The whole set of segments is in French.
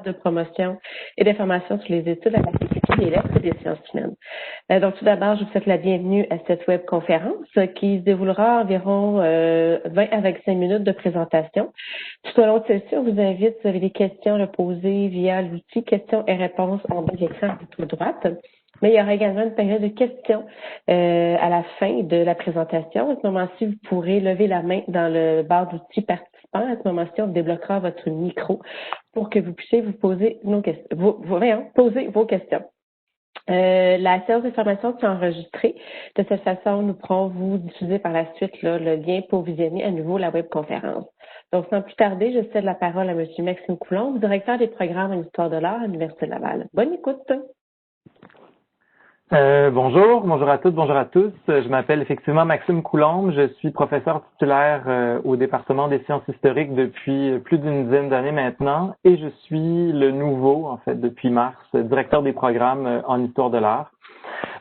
de promotion et d'information sur les études à la faculté des lettres et des sciences humaines. Donc, tout d'abord, je vous souhaite la bienvenue à cette webconférence qui se déroulera environ 20 à 25 minutes de présentation. Tout au long de celle-ci, on vous invite, si vous avez des questions à poser via l'outil questions et réponses en bas de l'écran à votre droite. Mais il y aura également une période de questions à la fin de la présentation. À ce moment-ci, vous pourrez lever la main dans le barre d'outils participants. À ce moment-ci, on débloquera votre micro pour que vous puissiez vous poser poser vos questions. La séance de formation qui est enregistrée. De cette façon, nous pourrons vous diffuser par la suite le lien pour visionner à nouveau la webconférence. Donc, sans plus tarder, je cède la parole à M. Maxime Coulombe, directeur des programmes en histoire de l'art à l'Université Laval. Bonne écoute! Bonjour à toutes, bonjour à tous. Je m'appelle effectivement Maxime Coulombe. Je suis professeur titulaire au département des sciences historiques depuis plus d'une dizaine d'années maintenant et je suis le nouveau, en fait, depuis mars, directeur des programmes en histoire de l'art.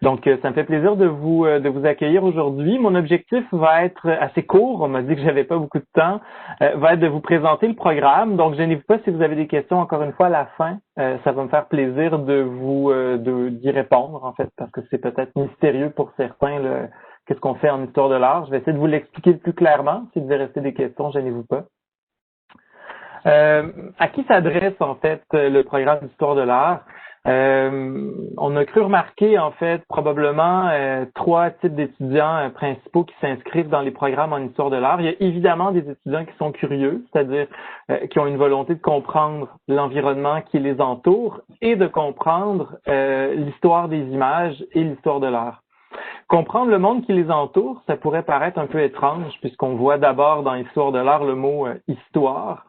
Donc, ça me fait plaisir de vous accueillir aujourd'hui. Mon objectif va être assez court. On m'a dit que j'avais pas beaucoup de temps. Va être de vous présenter le programme. Donc, gênez-vous pas si vous avez des questions encore une fois à la fin. Ça va me faire plaisir d'y répondre, en fait, parce que c'est peut-être mystérieux pour certains, qu'est-ce qu'on fait en histoire de l'art. Je vais essayer de vous l'expliquer plus clairement. Si vous avez resté des questions, gênez-vous pas. À qui s'adresse, en fait, le programme d'histoire de l'art? On a cru remarquer, en fait, probablement trois types d'étudiants principaux qui s'inscrivent dans les programmes en histoire de l'art. Il y a évidemment des étudiants qui sont curieux, c'est-à-dire qui ont une volonté de comprendre l'environnement qui les entoure et de comprendre l'histoire des images et l'histoire de l'art. Comprendre le monde qui les entoure, ça pourrait paraître un peu étrange puisqu'on voit d'abord dans l'histoire de l'art le mot histoire.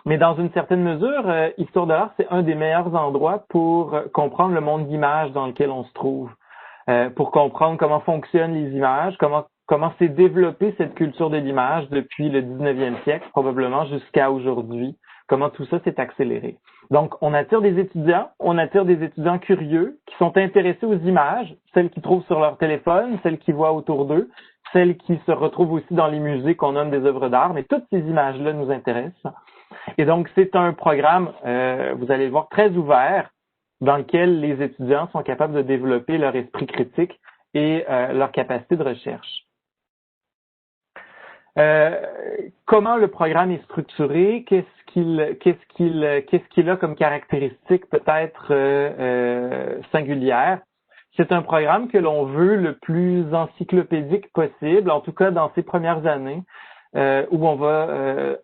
Mais dans une certaine mesure, histoire de l'art, c'est un des meilleurs endroits pour comprendre le monde d'image dans lequel on se trouve, pour comprendre comment fonctionnent les images, comment s'est développée cette culture de l'image depuis le 19e siècle, probablement jusqu'à aujourd'hui, comment tout ça s'est accéléré. Donc, on attire des étudiants curieux qui sont intéressés aux images, celles qu'ils trouvent sur leur téléphone, celles qu'ils voient autour d'eux, celles qui se retrouvent aussi dans les musées qu'on nomme des œuvres d'art, mais toutes ces images-là nous intéressent. Et donc, c'est un programme, vous allez le voir, très ouvert, dans lequel les étudiants sont capables de développer leur esprit critique et leur capacité de recherche. Comment le programme est structuré? Qu'est-ce qu'il a comme caractéristique peut-être singulière? C'est un programme que l'on veut le plus encyclopédique possible, en tout cas dans ses premières années. Où on va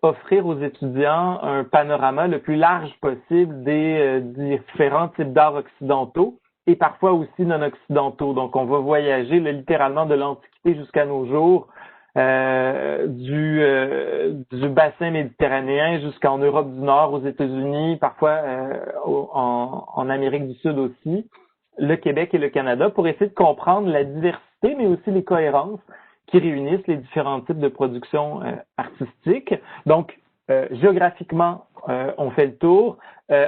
offrir aux étudiants un panorama le plus large possible des différents types d'arts occidentaux et parfois aussi non occidentaux. Donc, on va voyager littéralement de l'Antiquité jusqu'à nos jours, du bassin méditerranéen jusqu'en Europe du Nord, aux États-Unis, parfois en Amérique du Sud aussi, le Québec et le Canada, pour essayer de comprendre la diversité, mais aussi les cohérences qui réunissent les différents types de production artistiques. Donc, géographiquement, on fait le tour.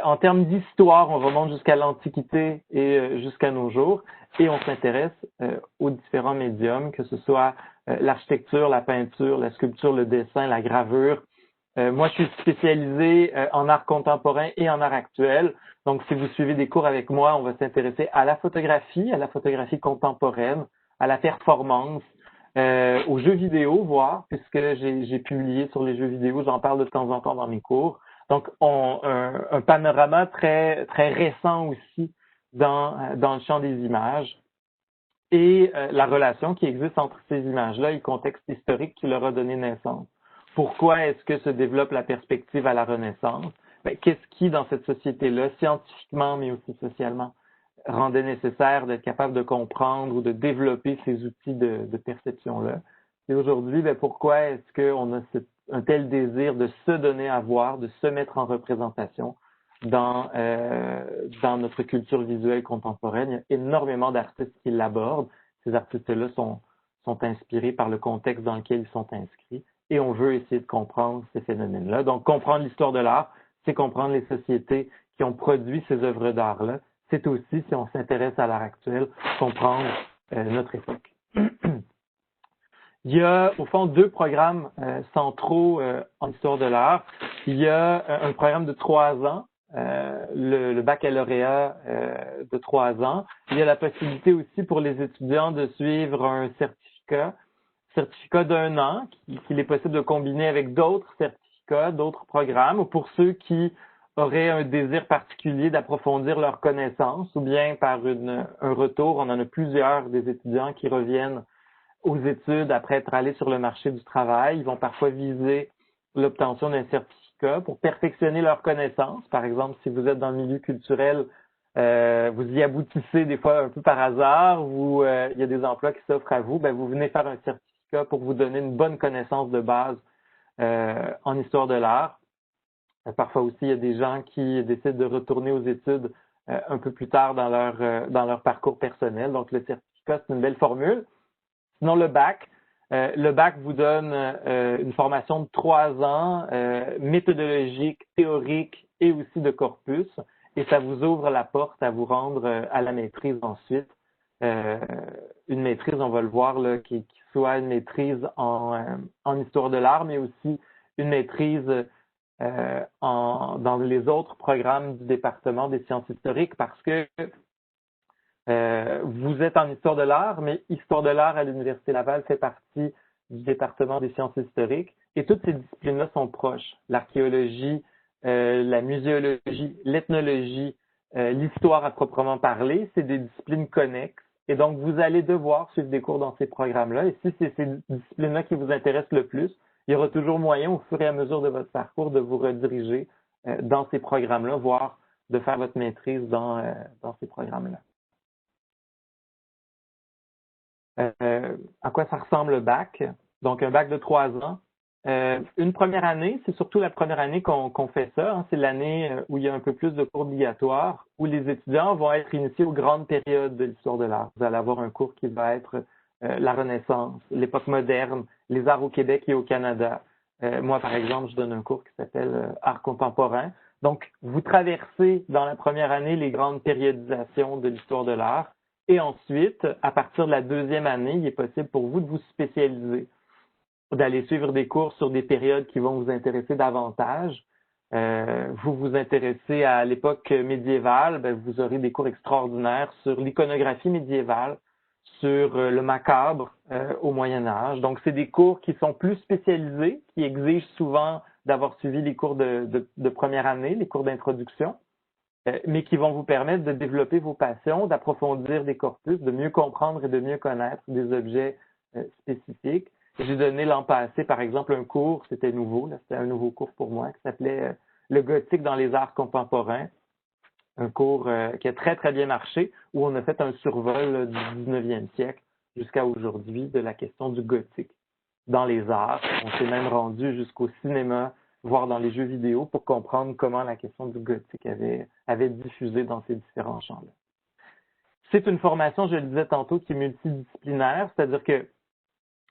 En termes d'histoire, on remonte jusqu'à l'Antiquité et jusqu'à nos jours. Et on s'intéresse aux différents médiums, que ce soit l'architecture, la peinture, la sculpture, le dessin, la gravure. Moi, je suis spécialisé en art contemporain et en art actuel. Donc, si vous suivez des cours avec moi, on va s'intéresser à la photographie contemporaine, à la performance, aux jeux vidéo, voire, puisque j'ai publié sur les jeux vidéo, j'en parle de temps en temps dans mes cours. Donc, un panorama très, très récent aussi dans le champ des images et la relation qui existe entre ces images-là et le contexte historique qui leur a donné naissance. Pourquoi est-ce que se développe la perspective à la Renaissance? Qu'est-ce qui, dans cette société-là, scientifiquement, mais aussi socialement, rendait nécessaire d'être capable de comprendre ou de développer ces outils de perception-là. Et aujourd'hui, pourquoi est-ce qu'on a un tel désir de se donner à voir, de se mettre en représentation dans notre culture visuelle contemporaine? Il y a énormément d'artistes qui l'abordent. Ces artistes-là sont inspirés par le contexte dans lequel ils sont inscrits et on veut essayer de comprendre ces phénomènes-là. Donc, comprendre l'histoire de l'art, c'est comprendre les sociétés qui ont produit ces œuvres d'art-là. C'est aussi, si on s'intéresse à l'art actuel, comprendre notre époque. Il y a, au fond, deux programmes centraux en histoire de l'art. Il y a un programme de 3 ans le baccalauréat de 3 ans. Il y a la possibilité aussi pour les étudiants de suivre un certificat d'1 an, qu'il est possible de combiner avec d'autres certificats, d'autres programmes, ou pour ceux qui auraient un désir particulier d'approfondir leurs connaissances, ou bien par un retour. On en a plusieurs des étudiants qui reviennent aux études après être allés sur le marché du travail. Ils vont parfois viser l'obtention d'un certificat pour perfectionner leurs connaissances. Par exemple, si vous êtes dans le milieu culturel, vous y aboutissez des fois un peu par hasard, ou il y a des emplois qui s'offrent à vous, ben, vous venez faire un certificat pour vous donner une bonne connaissance de base en histoire de l'art. Parfois aussi, il y a des gens qui décident de retourner aux études un peu plus tard dans leur parcours personnel. Donc, le certificat, c'est une belle formule. Sinon, le bac vous donne une formation de 3 ans, méthodologique, théorique et aussi de corpus, et ça vous ouvre la porte à vous rendre à la maîtrise ensuite. Une maîtrise, on va le voir, là, qui soit une maîtrise en histoire de l'art, mais aussi une maîtrise dans les autres programmes du département des sciences historiques, parce que vous êtes en histoire de l'art, mais histoire de l'art à l'Université Laval fait partie du département des sciences historiques, et toutes ces disciplines-là sont proches. L'archéologie, la muséologie, l'ethnologie, l'histoire à proprement parler, c'est des disciplines connexes, et donc vous allez devoir suivre des cours dans ces programmes-là, et si c'est ces disciplines-là qui vous intéressent le plus, il y aura toujours moyen, au fur et à mesure de votre parcours, de vous rediriger dans ces programmes-là, voire de faire votre maîtrise dans ces programmes-là. À quoi ça ressemble le bac? Donc, un bac de 3 ans. Une première année, c'est surtout la première année qu'on fait ça. Hein. C'est l'année où il y a un peu plus de cours obligatoires, où les étudiants vont être initiés aux grandes périodes de l'histoire de l'art. Vous allez avoir un cours qui va être la Renaissance, l'époque moderne, les arts au Québec et au Canada. Moi, par exemple, je donne un cours qui s'appelle Art contemporain. Donc, vous traversez dans la première année les grandes périodisations de l'histoire de l'art. Et ensuite, à partir de la deuxième année, il est possible pour vous de vous spécialiser, d'aller suivre des cours sur des périodes qui vont vous intéresser davantage. Vous vous intéressez à l'époque médiévale, ben, vous aurez des cours extraordinaires sur l'iconographie médiévale, sur le macabre au Moyen Âge. Donc, c'est des cours qui sont plus spécialisés, qui exigent souvent d'avoir suivi les cours de première année, les cours d'introduction, mais qui vont vous permettre de développer vos passions, d'approfondir des corpus, de mieux comprendre et de mieux connaître des objets spécifiques. J'ai donné l'an passé, par exemple, un cours, c'était nouveau, c'était un nouveau cours pour moi, qui s'appelait Le gothique dans les arts contemporains, un cours qui a très, très bien marché, où on a fait un survol du 19e siècle jusqu'à aujourd'hui de la question du gothique dans les arts. On s'est même rendu jusqu'au cinéma, voire dans les jeux vidéo, pour comprendre comment la question du gothique avait diffusé dans ces différents champs-là. C'est une formation, je le disais tantôt, qui est multidisciplinaire, c'est-à-dire que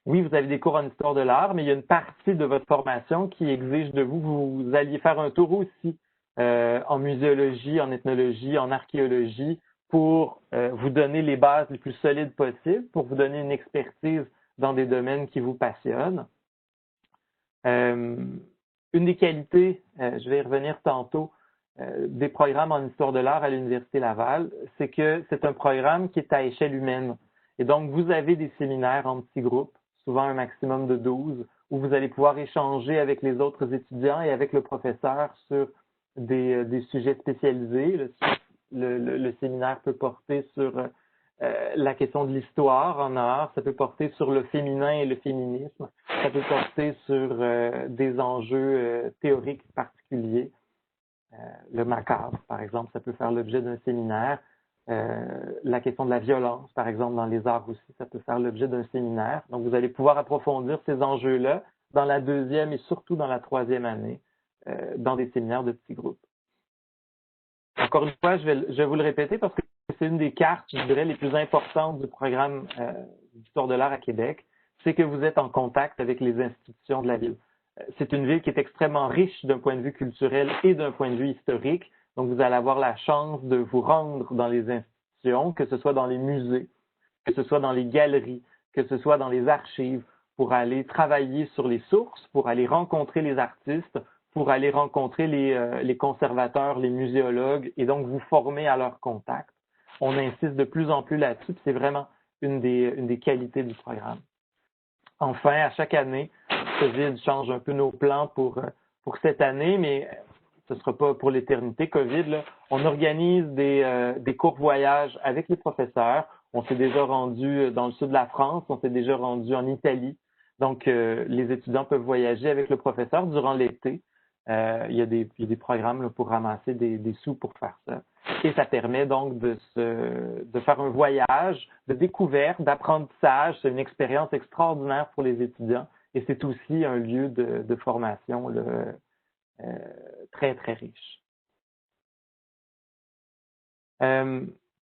oui, vous avez des cours en histoire de l'art, mais il y a une partie de votre formation qui exige de vous, vous alliez faire un tour aussi en muséologie, en ethnologie, en archéologie, pour vous donner les bases les plus solides possibles, pour vous donner une expertise dans des domaines qui vous passionnent. Une des qualités, je vais y revenir tantôt, des programmes en histoire de l'art à l'Université Laval, c'est que c'est un programme qui est à échelle humaine. Et donc, vous avez des séminaires en petits groupes, souvent un maximum de 12, où vous allez pouvoir échanger avec les autres étudiants et avec le professeur sur des sujets spécialisés. Le séminaire peut porter sur la question de l'histoire en art, ça peut porter sur le féminin et le féminisme, ça peut porter sur des enjeux théoriques particuliers. Le macabre, par exemple, ça peut faire l'objet d'un séminaire. La question de la violence, par exemple, dans les arts aussi, ça peut faire l'objet d'un séminaire. Donc, vous allez pouvoir approfondir ces enjeux-là dans la deuxième et surtout dans la troisième année, dans des séminaires de petits groupes. Encore une fois, je vais vous le répéter parce que c'est une des cartes, je dirais, les plus importantes du programme d'histoire de l'art à Québec, c'est que vous êtes en contact avec les institutions de la ville. C'est une ville qui est extrêmement riche d'un point de vue culturel et d'un point de vue historique. Donc, vous allez avoir la chance de vous rendre dans les institutions, que ce soit dans les musées, que ce soit dans les galeries, que ce soit dans les archives, pour aller travailler sur les sources, pour aller rencontrer les artistes, pour aller rencontrer les conservateurs, les muséologues et donc vous former à leur contact. On insiste de plus en plus là-dessus, c'est vraiment une des qualités du programme. Enfin, à chaque année, COVID change un peu nos plans pour cette année, mais ce ne sera pas pour l'éternité, COVID. Là. On organise des courts voyages avec les professeurs. On s'est déjà rendu dans le sud de la France, on s'est déjà rendu en Italie. Donc, les étudiants peuvent voyager avec le professeur durant l'été. Il y a des programmes là, pour ramasser des sous pour faire ça. Et ça permet donc de faire un voyage de découverte, d'apprentissage. C'est une expérience extraordinaire pour les étudiants et c'est aussi un lieu de formation là, très, très riche.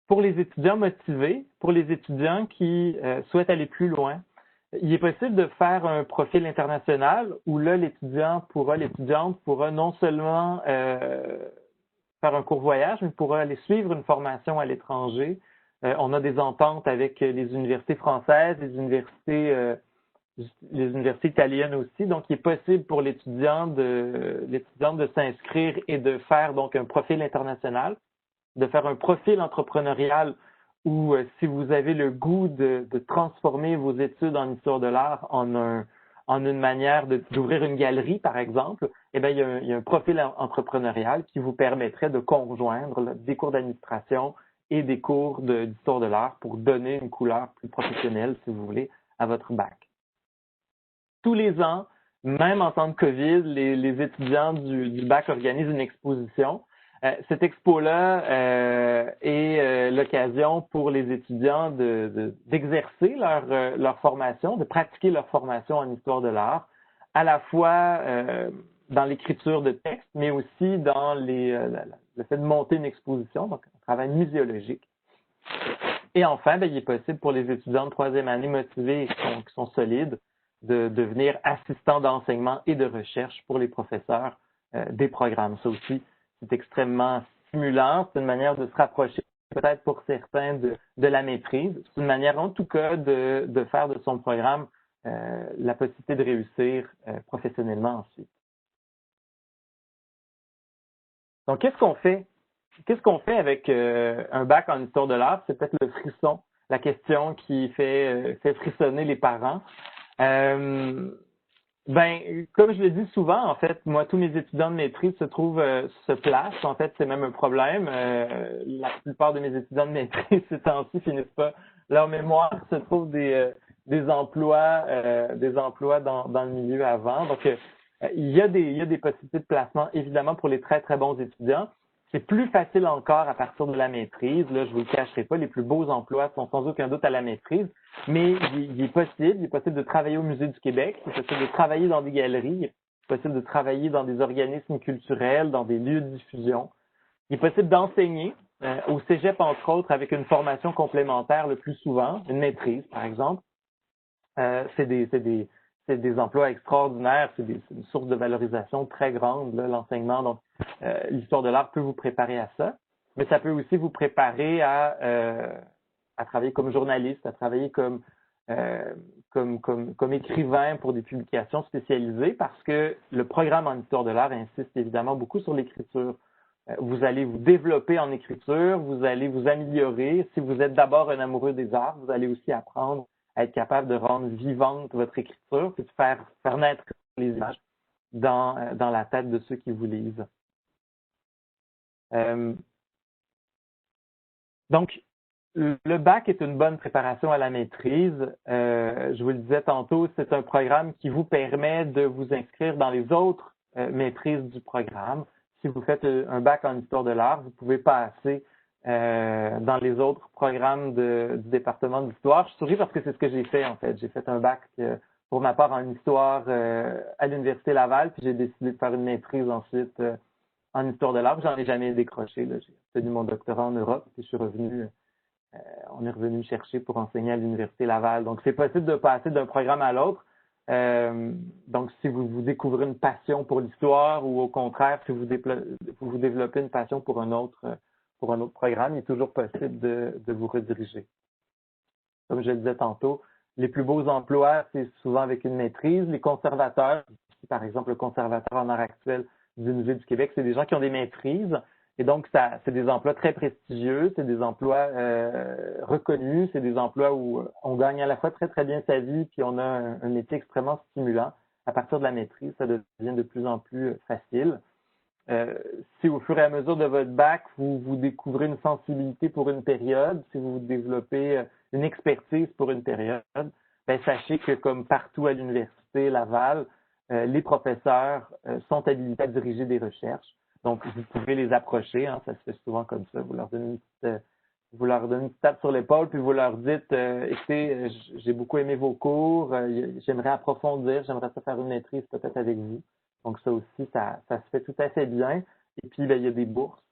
Pour les étudiants motivés, pour les étudiants qui souhaitent aller plus loin, il est possible de faire un profil international où là, l'étudiante pourra non seulement faire un court voyage, mais pourra aller suivre une formation à l'étranger. On a des ententes avec les universités françaises, les universités italiennes aussi. Donc, il est possible pour l'étudiante de s'inscrire et de faire donc un profil international, de faire un profil entrepreneurial où si vous avez le goût de transformer vos études en histoire de l'art en une manière d'ouvrir une galerie, par exemple, eh bien, il y a un profil entrepreneurial qui vous permettrait de conjoindre là, des cours d'administration et des cours d'histoire de l'art pour donner une couleur plus professionnelle, si vous voulez, à votre bac. Tous les ans, même en temps de COVID, les étudiants du bac organisent une exposition. Cette expo-là est l'occasion pour les étudiants d'exercer leur formation, de pratiquer leur formation en histoire de l'art, à la fois dans l'écriture de textes, mais aussi dans le fait de monter une exposition, donc un travail muséologique. Et enfin, il est possible pour les étudiants de troisième année motivés et qui sont solides de devenir assistants d'enseignement et de recherche pour les professeurs des programmes. Ça aussi, c'est extrêmement stimulant. C'est une manière de se rapprocher, peut-être pour certains, de la maîtrise. C'est une manière, en tout cas, de faire de son programme la possibilité de réussir professionnellement ensuite. Donc, qu'est-ce qu'on fait? Qu'est-ce qu'on fait avec un bac en histoire de l'art? C'est peut-être le frisson, la question qui fait frissonner les parents. Comme je le dis souvent, en fait, moi, tous mes étudiants de maîtrise se placent. En fait, c'est même un problème. La plupart de mes étudiants de maîtrise, ces temps-ci, finissent pas leur mémoire, se trouvent des emplois dans le milieu avant. Donc, il y a des possibilités de placement, évidemment, pour les très, très bons étudiants. C'est plus facile encore à partir de la maîtrise. Là, je vous le cacherai pas, les plus beaux emplois sont sans aucun doute à la maîtrise, mais il est possible de travailler au Musée du Québec, il est possible de travailler dans des galeries, il est possible de travailler dans des organismes culturels, dans des lieux de diffusion. Il est possible d'enseigner au cégep, entre autres, avec une formation complémentaire le plus souvent, une maîtrise, par exemple. C'est des emplois extraordinaires, c'est une source de valorisation très grande, l'enseignement. Donc, l'histoire de l'art peut vous préparer à ça, mais ça peut aussi vous préparer à travailler comme journaliste, à travailler comme écrivain pour des publications spécialisées, parce que le programme en histoire de l'art insiste évidemment beaucoup sur l'écriture. Vous allez vous développer en écriture, vous allez vous améliorer. Si vous êtes d'abord un amoureux des arts, vous allez aussi apprendre à être capable de rendre vivante votre écriture, puis de faire naître les images dans la tête de ceux qui vous lisent. Donc, le bac est une bonne préparation à la maîtrise. Je vous le disais tantôt, c'est un programme qui vous permet de vous inscrire dans les autres maîtrises du programme. Si vous faites un bac en histoire de l'art, vous pouvez passer dans les autres programmes du département d'histoire. Je souris parce que c'est ce que j'ai fait en fait. J'ai fait un bac pour ma part en histoire à l'Université Laval, puis j'ai décidé de faire une maîtrise ensuite en histoire de l'art. J'en ai jamais décroché. Là. J'ai obtenu mon doctorat en Europe, puis je suis revenu. On est revenu me chercher pour enseigner à l'Université Laval. Donc, c'est possible de passer d'un programme à l'autre. Donc, si vous découvrez une passion pour l'histoire ou au contraire, si vous développez une passion pour un autre programme, il est toujours possible de vous rediriger. Comme je le disais tantôt, les plus beaux emplois, c'est souvent avec une maîtrise. Les conservateurs, par exemple, le conservateur en art actuel du Musée du Québec, c'est des gens qui ont des maîtrises. Et donc, c'est des emplois très prestigieux, c'est des emplois reconnus, c'est des emplois où on gagne à la fois très, très bien sa vie, puis on a un métier extrêmement stimulant. À partir de la maîtrise, ça devient de plus en plus facile. Si au fur et à mesure de votre bac, vous découvrez une sensibilité pour une période, si vous développez une expertise pour une période, ben, sachez que comme partout à l'Université Laval, les professeurs sont habilités à diriger des recherches. Donc, vous pouvez les approcher, hein, ça se fait souvent comme ça. Vous leur donnez une petite tape sur l'épaule, puis vous leur dites écoutez, j'ai beaucoup aimé vos cours, j'aimerais approfondir, j'aimerais ça faire une maîtrise peut-être avec vous. Donc, ça aussi, ça se fait tout à fait bien. Et puis, ben, il y a des bourses.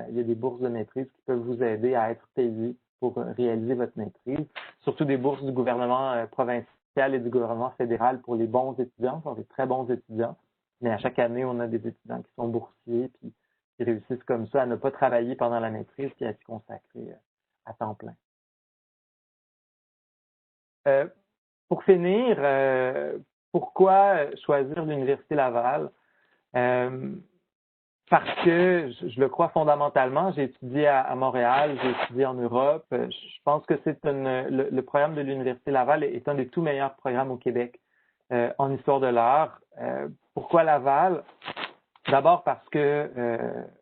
Il y a des bourses de maîtrise qui peuvent vous aider à être payés pour réaliser votre maîtrise. Surtout des bourses du gouvernement provincial et du gouvernement fédéral pour les bons étudiants, pour les très bons étudiants. Mais à chaque année, on a des étudiants qui sont boursiers puis qui réussissent comme ça à ne pas travailler pendant la maîtrise puis à s'y consacrer à temps plein. Pour finir, pourquoi choisir l'Université Laval? Parce que je le crois fondamentalement, j'ai étudié à Montréal, j'ai étudié en Europe. Je pense que le programme de l'Université Laval est un des tout meilleurs programmes au Québec en histoire de l'art. Pourquoi Laval? D'abord parce que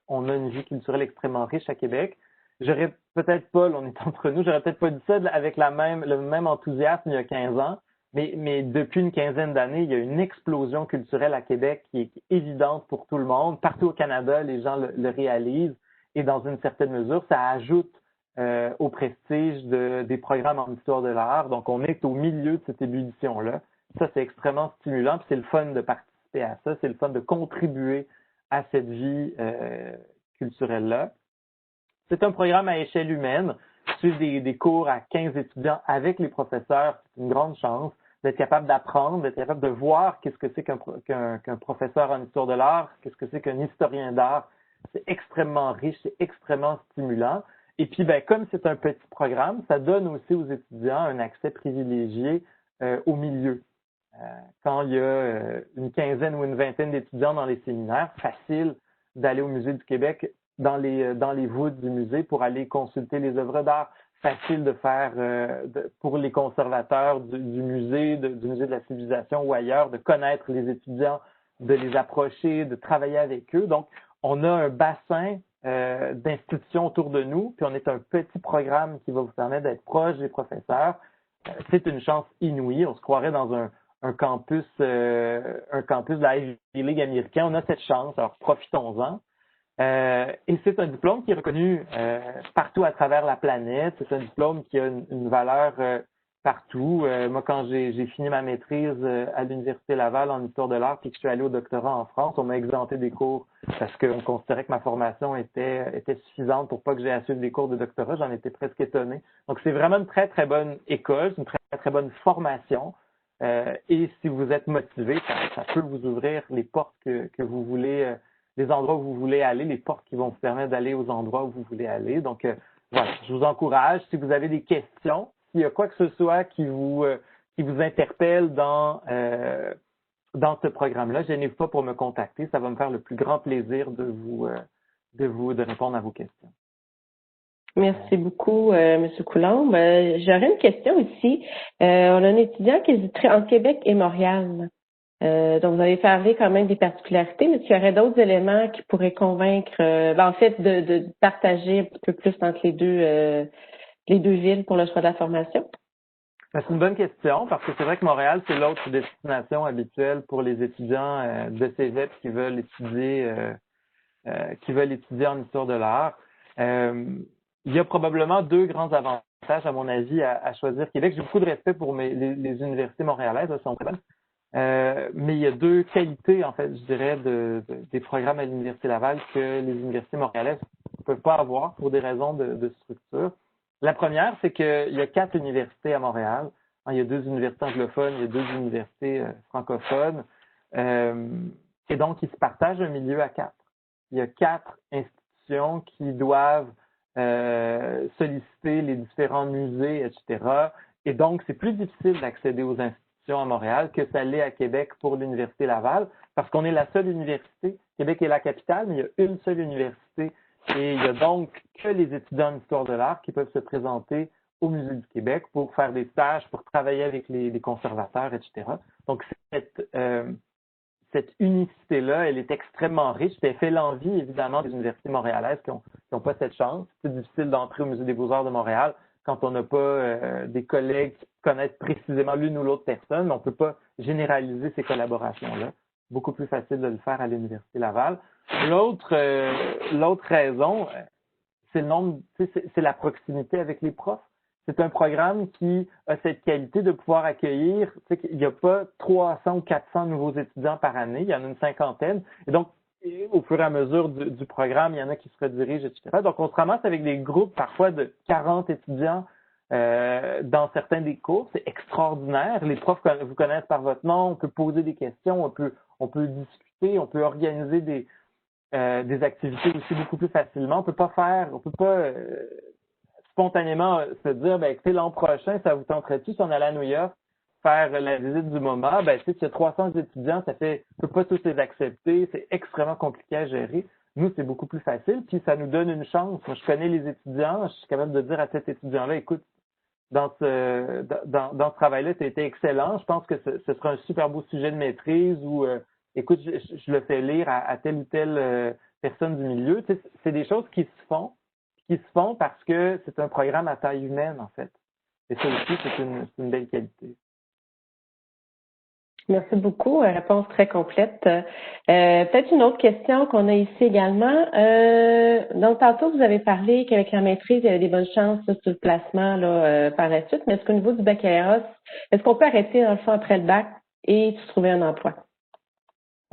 on a une vie culturelle extrêmement riche à Québec. J'aurais peut-être pas, on est entre nous, j'aurais peut-être pas dit ça avec le même enthousiasme il y a 15 ans, mais depuis une quinzaine d'années, il y a une explosion culturelle à Québec qui est évidente pour tout le monde. Partout au Canada, les gens le réalisent et dans une certaine mesure, ça ajoute au prestige des programmes en histoire de l'art. Donc, on est au milieu de cette ébullition-là. Ça, c'est extrêmement stimulant, puis c'est le fun de participer à ça, c'est le fun de contribuer à cette vie culturelle-là. C'est un programme à échelle humaine. Suivre des cours à 15 étudiants avec les professeurs, c'est une grande chance d'être capable d'apprendre, d'être capable de voir qu'est-ce que c'est qu'un professeur en histoire de l'art, qu'est-ce que c'est qu'un historien d'art. C'est extrêmement riche, c'est extrêmement stimulant. Et puis, ben, comme c'est un petit programme, ça donne aussi aux étudiants un accès privilégié au milieu. Quand il y a une quinzaine ou une vingtaine d'étudiants dans les séminaires, facile d'aller au Musée du Québec dans les voûtes du musée pour aller consulter les œuvres d'art. Facile de faire pour les conservateurs du musée, du musée de la civilisation ou ailleurs, de connaître les étudiants, de les approcher, de travailler avec eux. Donc, on a un bassin d'institutions autour de nous, puis on est un petit programme qui va vous permettre d'être proche des professeurs. C'est une chance inouïe. On se croirait dans un campus de la Ivy League américain. On a cette chance, alors profitons-en. Et c'est un diplôme qui est reconnu partout à travers la planète. C'est un diplôme qui a une valeur partout. Moi, quand j'ai fini ma maîtrise à l'Université Laval en histoire de l'art, puis que je suis allé au doctorat en France, on m'a exempté des cours parce qu'on considérait que ma formation était suffisante pour pas que j'aie à suivre des cours de doctorat. J'en étais presque étonné. Donc, c'est vraiment une très, très bonne école, une très, très bonne formation. Et si vous êtes motivé, ça peut vous ouvrir les portes que vous voulez, les endroits où vous voulez aller, les portes qui vont vous permettre d'aller aux endroits où vous voulez aller. Donc, voilà, je vous encourage. Si vous avez des questions, s'il y a quoi que ce soit qui vous interpelle dans ce programme-là, gênez-vous pas pour me contacter. Ça va me faire le plus grand plaisir de répondre à vos questions. Merci beaucoup, M. Coulombe. J'aurais une question ici. On a un étudiant qui hésiterait entre Québec et Montréal. Donc, vous avez parlé quand même des particularités, mais il y aurait d'autres éléments qui pourraient convaincre, en fait, de partager un petit peu plus entre les deux villes pour le choix de la formation? C'est une bonne question parce que c'est vrai que Montréal, c'est l'autre destination habituelle pour les étudiants de cégep qui veulent étudier en histoire de l'art. Il y a probablement deux grands avantages, à mon avis, à choisir Québec. J'ai beaucoup de respect pour les universités montréalaises, elles sont très bonnes. Mais il y a deux qualités, en fait, je dirais, des programmes à l'Université Laval que les universités montréalaises ne peuvent pas avoir pour des raisons de structure. La première, c'est qu'il y a 4 universités à Montréal. Il y a 2 universités anglophones, il y a 2 universités francophones. Et donc, ils se partagent un milieu à 4. Il y a 4 institutions qui doivent solliciter les différents musées, etc. Et donc, c'est plus difficile d'accéder aux institutions institutions à Montréal que ça l'est à Québec pour l'Université Laval, parce qu'on est la seule université. Québec est la capitale, mais il y a une seule université. Et il y a donc que les étudiants en histoire de l'art qui peuvent se présenter au Musée du Québec pour faire des stages, pour travailler avec les conservateurs, etc. Donc, cette unicité-là, elle est extrêmement riche. Elle fait l'envie, évidemment, des universités montréalaises qui n'ont pas cette chance. C'est difficile d'entrer au Musée des Beaux-Arts de Montréal quand on n'a pas des collègues qui connaissent précisément l'une ou l'autre personne, mais on ne peut pas généraliser ces collaborations-là. Beaucoup plus facile de le faire à l'Université Laval. L'autre raison, c'est le nombre, c'est la proximité avec les profs. C'est un programme qui a cette qualité de pouvoir accueillir, il n'y a pas 300 ou 400 nouveaux étudiants par année, il y en a une cinquantaine. Et donc, au fur et à mesure du programme, il y en a qui se redirigent, etc. Donc, on se ramasse avec des groupes parfois de 40 étudiants dans certains des cours. C'est extraordinaire. Les profs vous connaissent par votre nom, on peut poser des questions, on peut discuter, on peut organiser des activités aussi beaucoup plus facilement. On peut pas spontanément se dire, ben écoutez, l'an prochain, ça vous tenterait-tu si on allait à New York faire la visite du MoMA? Ben, tu sais, s'il y a 300 étudiants, on peut pas tous les accepter. C'est extrêmement compliqué à gérer. Nous, c'est beaucoup plus facile, puis ça nous donne une chance. Moi, je connais les étudiants, je suis capable de dire à cet étudiant-là, écoute, dans ce travail-là, tu as été excellent. Je pense que ce sera un super beau sujet de maîtrise ou écoute, je le fais lire à telle ou telle personne du milieu. Tu sais, c'est des choses qui se font parce que c'est un programme à taille humaine, en fait. Et ça aussi, c'est une belle qualité. Merci beaucoup. Réponse très complète. Peut-être une autre question qu'on a ici également. Donc, tantôt, vous avez parlé qu'avec la maîtrise, il y avait des bonnes chances sur le placement par la suite, mais est-ce qu'au niveau du baccalauréat, est-ce qu'on peut arrêter dans le fond après le bac et se trouver un emploi?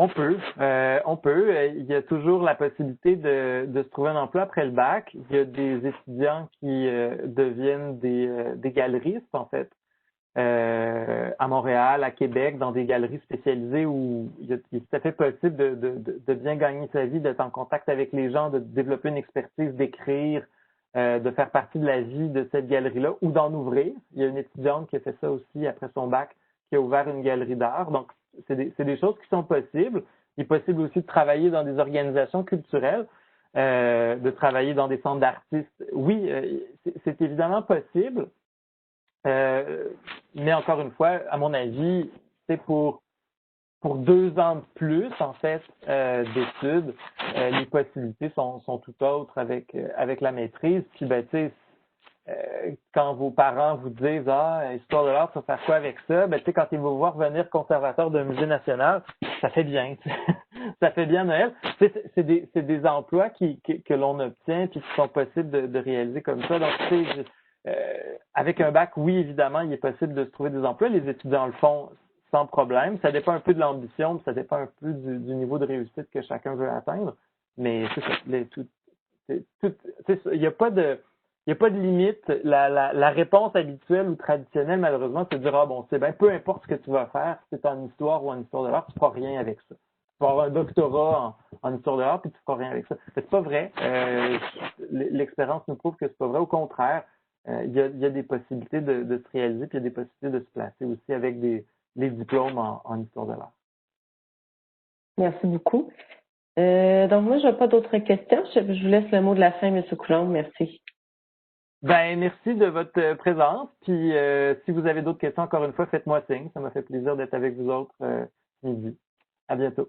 On peut. Il y a toujours la possibilité de se trouver un emploi après le bac. Il y a des étudiants qui deviennent des galeristes, en fait. À Montréal, à Québec, dans des galeries spécialisées où il est tout à fait possible de bien gagner sa vie, d'être en contact avec les gens, de développer une expertise, d'écrire, de faire partie de la vie de cette galerie-là ou d'en ouvrir. Il y a une étudiante qui a fait ça aussi après son bac, qui a ouvert une galerie d'art. Donc, c'est des choses qui sont possibles. Il est possible aussi de travailler dans des organisations culturelles, de travailler dans des centres d'artistes. Oui, c'est évidemment possible. Mais encore une fois, à mon avis, c'est pour 2 ans de plus, en fait, d'études, les possibilités sont tout autres avec la maîtrise. Puis, ben, tu sais, quand vos parents vous disent, histoire de l'art, tu vas faire quoi avec ça? Ben, tu sais, quand ils vous voient revenir conservateur d'un musée national, ça fait bien, ça fait bien Noël. C'est des emplois que l'on obtient puis qui sont possibles de réaliser comme ça. Donc, tu sais, avec un bac, oui, évidemment, il est possible de se trouver des emplois. Les étudiants le font sans problème. Ça dépend un peu de l'ambition, ça dépend un peu du niveau de réussite que chacun veut atteindre. Mais c'est ça. Il n'y a pas de limite. La réponse habituelle ou traditionnelle, malheureusement, c'est de dire, bon, c'est bien, peu importe ce que tu vas faire, si c'est en histoire ou en histoire de l'art, tu ne feras rien avec ça. Tu vas avoir un doctorat en histoire de l'art, puis tu ne feras rien avec ça. C'est pas vrai. L'expérience nous prouve que c'est pas vrai. Au contraire, il y a des possibilités de se réaliser, puis il y a des possibilités de se placer aussi avec les diplômes en histoire de l'art. Merci beaucoup. Donc, moi, je n'ai pas d'autres questions. Je vous laisse le mot de la fin, M. Coulombe. Merci. Ben, merci de votre présence. Puis, si vous avez d'autres questions, encore une fois, faites-moi signe. Ça m'a fait plaisir d'être avec vous autres ce midi. À bientôt.